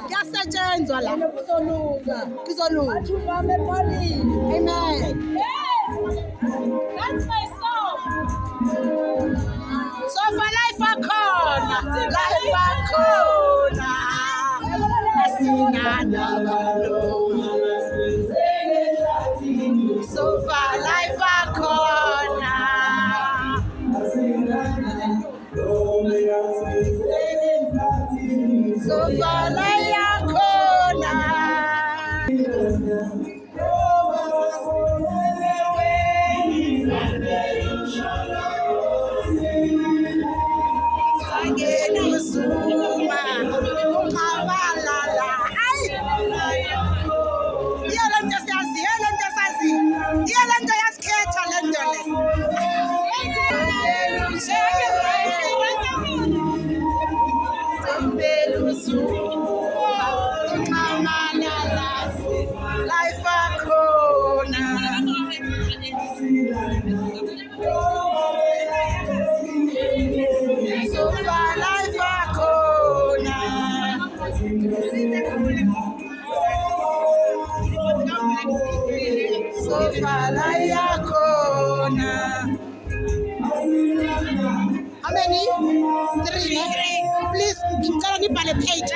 Kuyasetshenzwa la kuzolunga. Amen. That's my song. So for life akhona, life akhona. Asinana balunga. So for life akhona. So for life akhona. Uzuma ungabalala lento yasikhetha lento le life akhona. So far life akhona. So far life akhona. How many? 3. Please, ngicela nibhale page.